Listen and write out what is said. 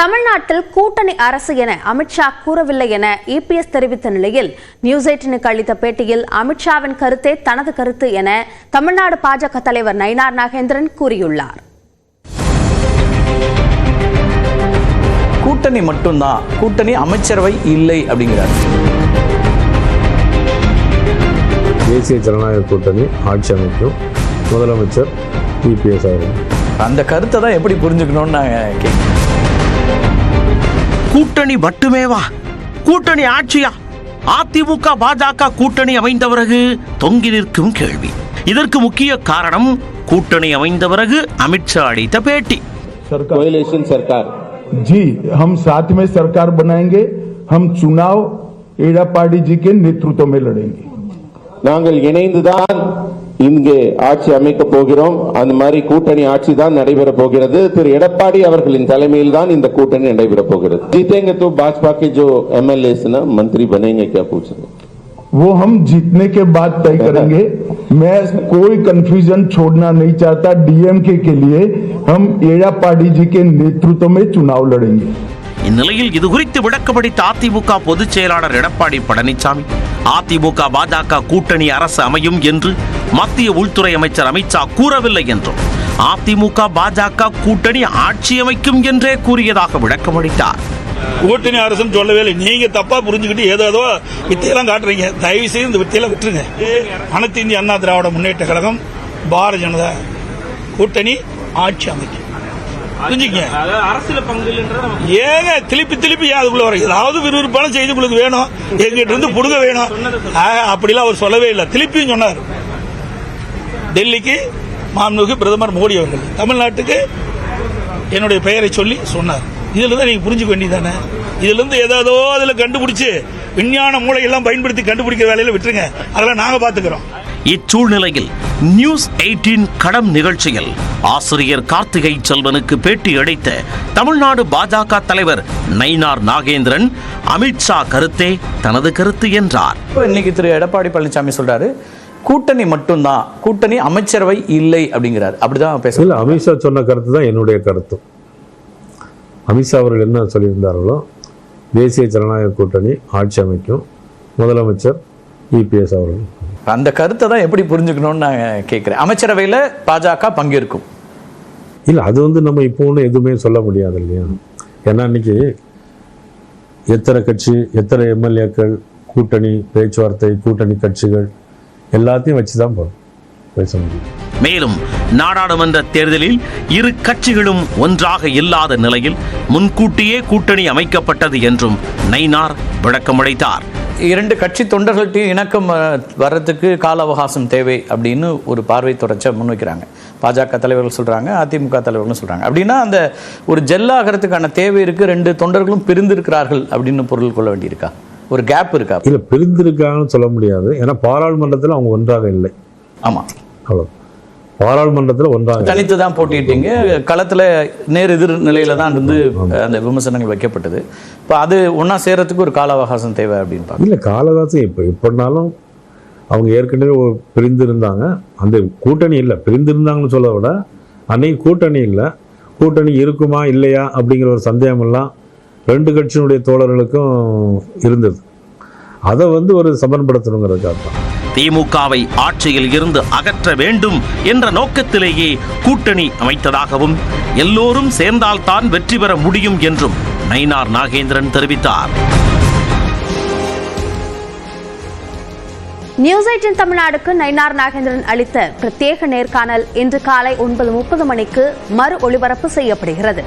தமிழ்நாட்டில் கூட்டணி அரசு என அமித்ஷா கூறவில்லை என இபிஎஸ் தெரிவித்த நிலையில் நியூஸ் 18க்கு அளித்த பேட்டியில் அமித்ஷாவின் கருத்தே தனது கருத்து என தமிழ்நாடு பாஜக தலைவர் நயினார் நாகேந்திரன் கூறியுள்ளார். கூட்டணி மட்டும்தான், கூட்டணி அமைச்சரவை இல்லை அப்படிங்கிறார். தேசிய ஜனநாயக கூட்டணி ஆட்சி அமைக்கும், முதலமைச்சர் இபிஎஸ் ஆகும். அந்த கருத்தை தான் எப்படி புரிஞ்சுக்கணும்னு நான் கேட்கிறேன். கூட்டணி மட்டுமேவா? கூட்டணி ஆட்சியா? அதிமுக பாஜக கூட்டணி அமைந்த பிறகு தொங்கி நிற்கும் கேள்வி. இதற்கு முக்கிய காரணம் கூட்டணி அமைந்த பிறகு அமித்ஷா அளித்த பேட்டி. कोएलिशन सरकार जी, हम साथ में सरकार बनाएंगे. हम चुनाव एड़ापाड़ी जी के नेतृत्व में लड़ेंगे. நாங்கள் இணைந்துதான் இங்கே ஆட்சி அமைக்க போகிறோம். அந்த மாதிரி கூட்டணி ஆட்சி தான் நடைபெற போகிறது. திரு எடப்பாடி அவர்களின் தலைமையில் தான் இந்த கூட்டணி நடைபெற போகிறது. जीतेंगे तो भाजपा के जो एमएलए ना मंत्री बनेंगे, क्या पूछ रहे? वो हम जीतने के बाद तय करेंगे. मैं कोई कंफ्यूजन छोड़ना नहीं चाहता. डीएमके के लिए हम एड़ापाड़ी जी के नेतृत्व में चुनाव लड़ेंगे. இந்நிலையில் இதுகுறித்து விளக்கமளித்த அதிமுக பொதுச் செயலாளர் எடப்பாடி பழனிசாமி, அதிமுக பாஜக கூட்டணி அரசு அமையும் என்று மத்திய உள்துறை அமைச்சர் அமித்ஷா கூறவில்லை என்றும் அதிமுக பாஜக கூட்டணி ஆட்சி அமைக்கும் என்றே கூறியதாக விளக்கமளித்தார். கூட்டணி அரசுன்னு சொல்லவே இல்லை. நீங்க தப்பா புரிஞ்சுக்கிட்டு ஏதோ வித்தியெல்லாம் காட்டுறீங்க. தயவு செய்து இந்த வித்தியெல்லாம் விட்டுருங்க. அனைத்து இந்திய அண்ணா திராவிட முன்னேற்ற கழகம் பாரதிய ஜனதா கூட்டணி ஆட்சி அமைக்கும். ஏங்க திருப்பி அதுக்குள்ள வர ஏதாவது விறுவிறுப்பான செய்தி உங்களுக்கு வேணும், எங்கிட்ட இருந்து புடுங்க வேணும், அப்படிலாம் அவர் சொல்லவே இல்லை. திருப்பியும் சொன்னார், டெல்லிக்கு மாண்புமிகு பிரதமர் மோடி அவர்கள் தமிழ்நாட்டுக்கு என்னுடைய பெயரை சொல்லி சொன்னார். இதுல இருந்து நீங்க புரிஞ்சுக்க வேண்டியதானே. இதுல இருந்து ஏதோ அதுல கண்டுபிடிச்சு விஞ்ஞான மூளையெல்லாம் பயன்படுத்தி கண்டுபிடிக்கிற வேலையில விட்டுருங்க. அதெல்லாம் நாங்க பாத்துக்கிறோம். இச்சூழ்நிலையில் நியூஸ் 18 களம் நிகழ்ச்சியில் ஆசிரியர் கார்த்திகை செல்வனுக்கு பேட்டி அளித்த தமிழ்நாடு பாஜக தலைவர் நயினார் நாகேந்திரன், அமித்ஷா கருத்தே தனது கருத்து என்றார். இன்னைக்கு திரு எடப்பாடி பழனிசாமி சொல்றாரு, கூட்டணி மட்டும்தான், கூட்டணி அமைச்சரவை இல்லை அப்படிங்கிறார். அப்படிதான் பேச. அமித்ஷா சொன்ன கருத்து தான் என்னுடைய கருத்து. அமித்ஷா அவர்கள் என்ன சொல்லியிருந்தார்களோ, தேசிய ஜனநாயக கூட்டணி ஆட்சி அமைக்கும், முதலமைச்சர் இபிஎஸ் அவர்கள். அந்த கருத்தை தான் எப்படி புரிஞ்சுக்கணும்னு நான் கேட்கிறேன். அமைச்சரவையில் பாஜக பங்கேற்கும். இல்லை, அது நம்ம இப்போ ஒன்றும் எதுவுமே சொல்ல முடியாது இல்லையா. ஏன்னா இன்னைக்கு எத்தனை கட்சி, எத்தனை எம்எல்ஏக்கள், கூட்டணி பேச்சுவார்த்தை, கூட்டணி கட்சிகள் எல்லாத்தையும் வச்சுதான் பேச முடியும். மேலும் நாடாளுமன்ற தேர்தலில் இரு கட்சிகளும் ஒன்றாக இல்லாத நிலையில் முன்கூட்டியே கூட்டணி அமைக்கப்பட்டது என்றும் நயினார் விளக்கமளித்தார். இரண்டு கட்சி தொண்டர்கள்ட்டையும் இணக்கம் வர்றதுக்கு கால அவகாசம் தேவை அப்படின்னு ஒரு பார்வை தொடர்ச்சியா முன்வைக்கிறாங்க. பாஜக தலைவர்கள் சொல்றாங்க, அதிமுக தலைவர்களும் சொல்றாங்க. அப்படின்னா அந்த ஒரு ஜெல்லாகிறதுக்கான தேவை இருக்கு. ரெண்டு தொண்டர்களும் பிரிந்திருக்கிறார்கள் அப்படின்னு பொருள் கொள்ள வேண்டியிருக்கா? ஒரு கேப் இருக்கா? இல்ல, பிரிந்திருக்காங்கன்னு சொல்ல முடியாது. ஏன்னா பாராளுமன்றத்தில் அவங்க ஒன்றாக இல்லை. ஆமா, அவ்வளோ. பாராளுமன்றத்தில் ஒன்றாக தனித்து தான் போட்டிட்டீங்க. களத்தில் நேர் எதிர் நிலையில தான் இருந்து அந்த விமர்சனங்கள் வைக்கப்பட்டது. இப்போ அது ஒன்றா சேரத்துக்கு ஒரு கால அவகாசம் தேவை அப்படின்னு. இல்லை, கால அவகாசம் எப்படினாலும் அவங்க ஏற்கனவே பிரிந்திருந்தாங்க. அந்த கூட்டணி இல்லை, பிரிந்திருந்தாங்கன்னு சொல்ல விட அன்னைக்கு கூட்டணி இல்லை. கூட்டணி இருக்குமா இல்லையா அப்படிங்கிற ஒரு சந்தேகமெல்லாம் ரெண்டு கட்சியினுடைய தோழர்களுக்கும் இருந்தது. அதை ஒரு சமன்படுத்தணுங்கிறதுக்காக தான் திமுகவை ஆட்சியில் இருந்து அகற்ற வேண்டும் என்ற நோக்கத்திலேயே கூட்டணி அமைத்ததாகவும் எல்லோரும் சேர்ந்தால்தான் வெற்றி பெற முடியும் என்றும் நயினார் நாகேந்திரன் தெரிவித்தார். நியூஸ் 18 தமிழ்நாடுக்கு நயினார் நாகேந்திரன் அளித்த பிரத்யேக நேர்காணல் இன்று காலை 9:30 மணிக்கு மறு ஒளிபரப்பு செய்யப்படுகிறது.